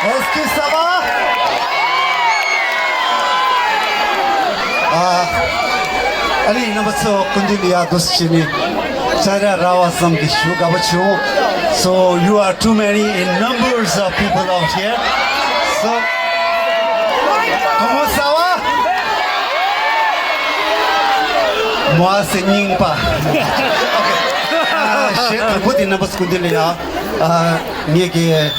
Est-ce que ça va? Ali namatso kundilia doschini. Chara rawasam gishu gabachu. So you are too many in numbers of people out here. So, ¿cómo ça va? Moi c'est Ningpa. Okay. Shit, put in namatso kundilia. Niege.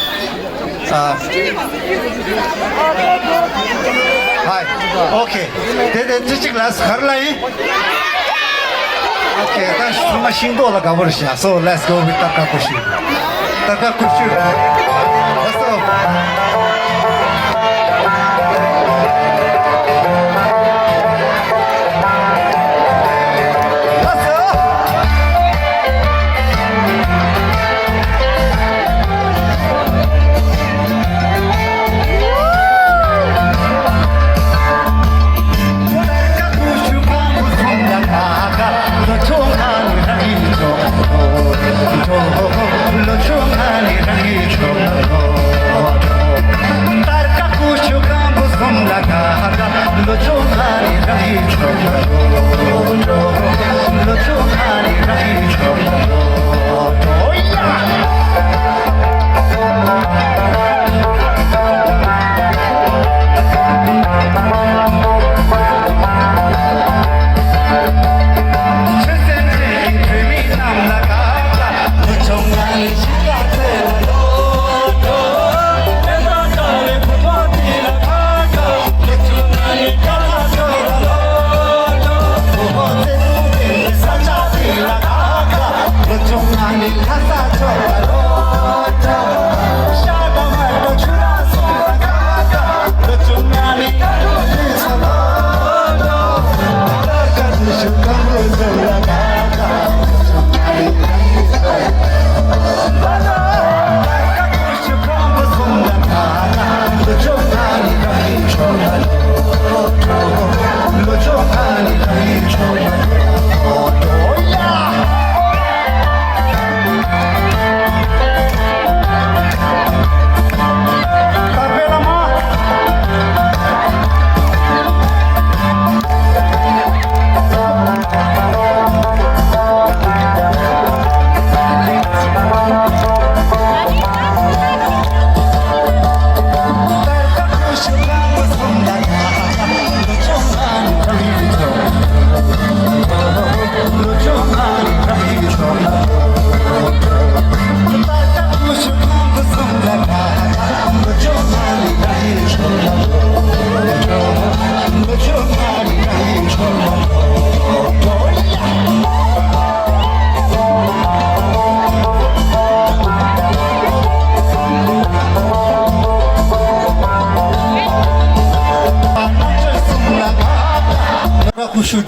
Hi. Okay. Did this class Harlai? Okay, that's machine dola gabarsha. So let's go with Takakushi. Takakushi. Let's go.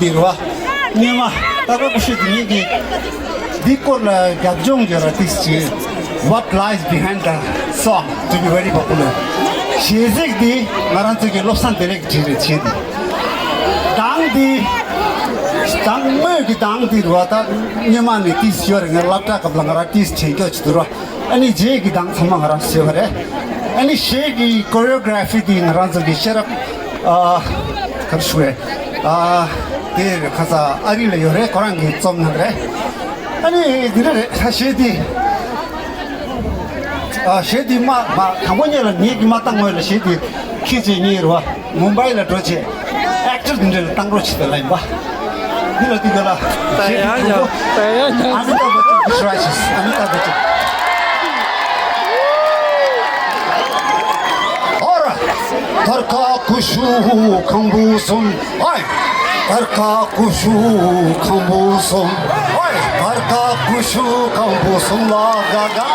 Dirwa Nima Takakushudigi Dikola Gabjongjara Tischi. What lies behind the song to be very popular? Shizik di Narantuki Losan Derek Jiri Dang di Dang Merki Dang di Rwata Nimani Tis Yoring and Lapta Kablangara Tis Chingach Dura Any Jagi Dang Samangara Severe Any Shaggy choreography di Narantuki Sherap Karshwe There Kasa Arila Yore Korangi Somnare Any Dire Hashedi Shedi Ma Kamonya Nigi Matango Shedi Kiji Nirwa Mumbai La Doce Actor in the Tangroch the Limba Dila Digala Anita Bachis Anita Bachis Ora Tarka Kushu Kambusum Oi Tarka Kushu Kambusum Oi Tarka Kushu Kambusum La Gaga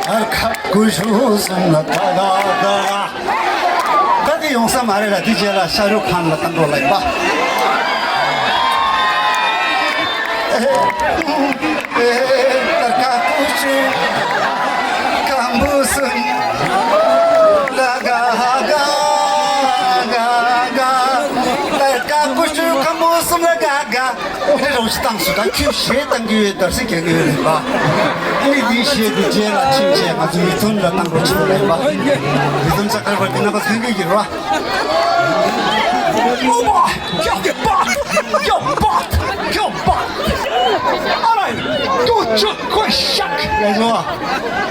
Tarka Kushu Sum La Gaga Kadi Yongsa Mare La DJ La Shahrukh Khan La Tango Laiba Tarka Kushu Kambusum La Gaga Gaga Tarka Kushu Kambusum La Gaga 种是当时的去学当个的是这个人吧？你的学的接了亲戚嘛，就从这当个出来吧？你从这个那个听个音吧？哇！要把！哎，都这快下！来说，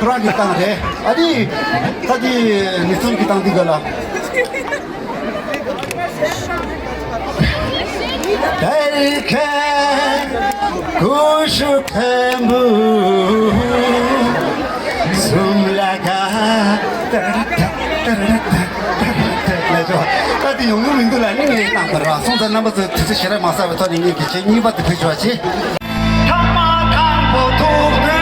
突然就当的，他的你从给当这个了。Derken kuşu temu sumlaga Tadi yung mindu la ni ni nang parwa song sa number tu share ma sa ba ni ni ke ni ba te phe chwa chi Thamma tham bo thu de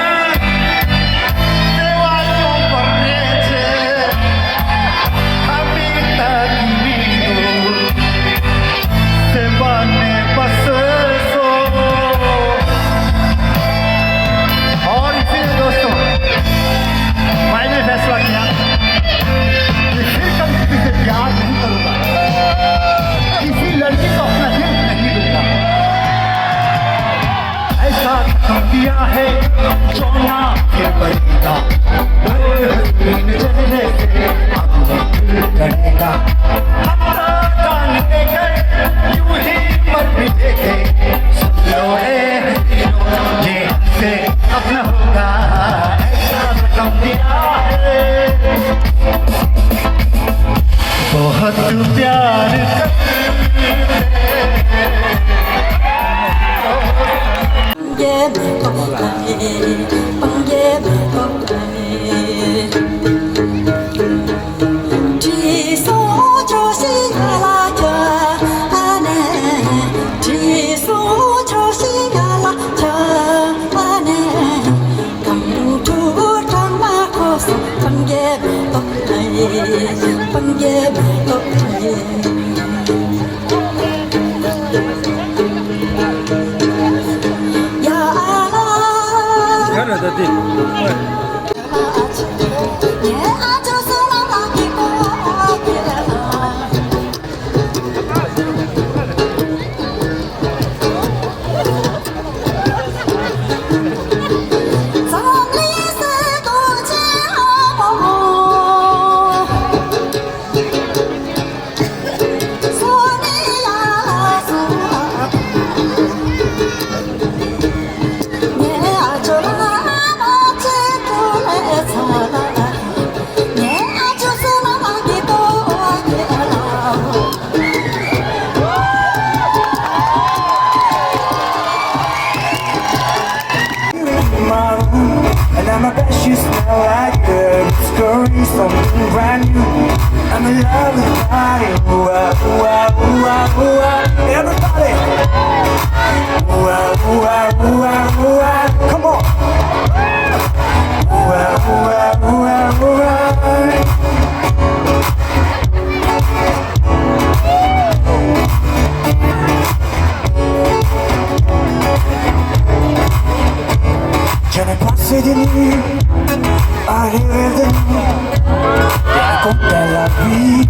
Dewa yong par re che Happy ta ni do Semba ne और इसे दोस्तों मैंने फैसला किया कि फिर कभी किसी से प्यार नहीं करूंगा किसी लड़की को अपना दिल नहीं दूंगा ऐसा कसम किया है जो ना फिर बनेगा चेहरे से करेगा जान के गए यूं ही मर भी देखे ये से अपना होगा ऐसा रकम दिया है बहुत प्यार Something brand new. I'm in love with your body. Ooh, ah, ooh, ah, ooh, ah, ooh, ah. Everybody. Ooh, ah, ooh, ah, ooh, ah, ooh, ah. Come on. Ooh, ah, ooh, ah, ooh, ah, ooh, ah. Je n'ai pas assez de nuit à rêver de nous. Raconter la vie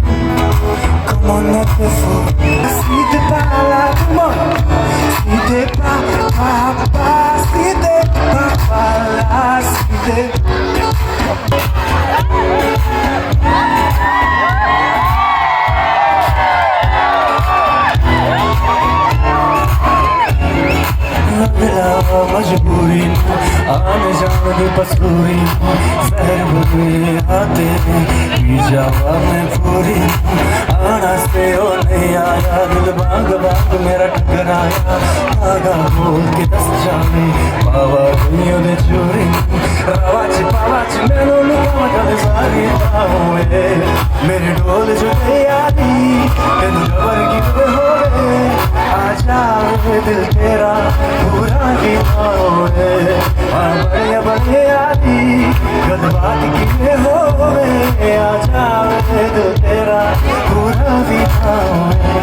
comme on était fou. Si t'es pas là, comment? Si t'es pas papa, si t'es pas là, si t'es मजबूरी आने जाने की पसूरी शहर बुरे आते P जावा मैं पूरी आना से हो नहीं आया दिल बाग बाग मेरा टकराया आगा बोल के दस जाने बाबा दुनिया दे चोरी रवाची पावाची मैंने लुका मटल सारी ताहुए मेरे डोल जो यादी तेन जबर की होवे आजा दिल तेरा पूरा गीता होवे बड़े बड़े आदि गदबात की होवे आजा दिल तेरा पूरा गीता होवे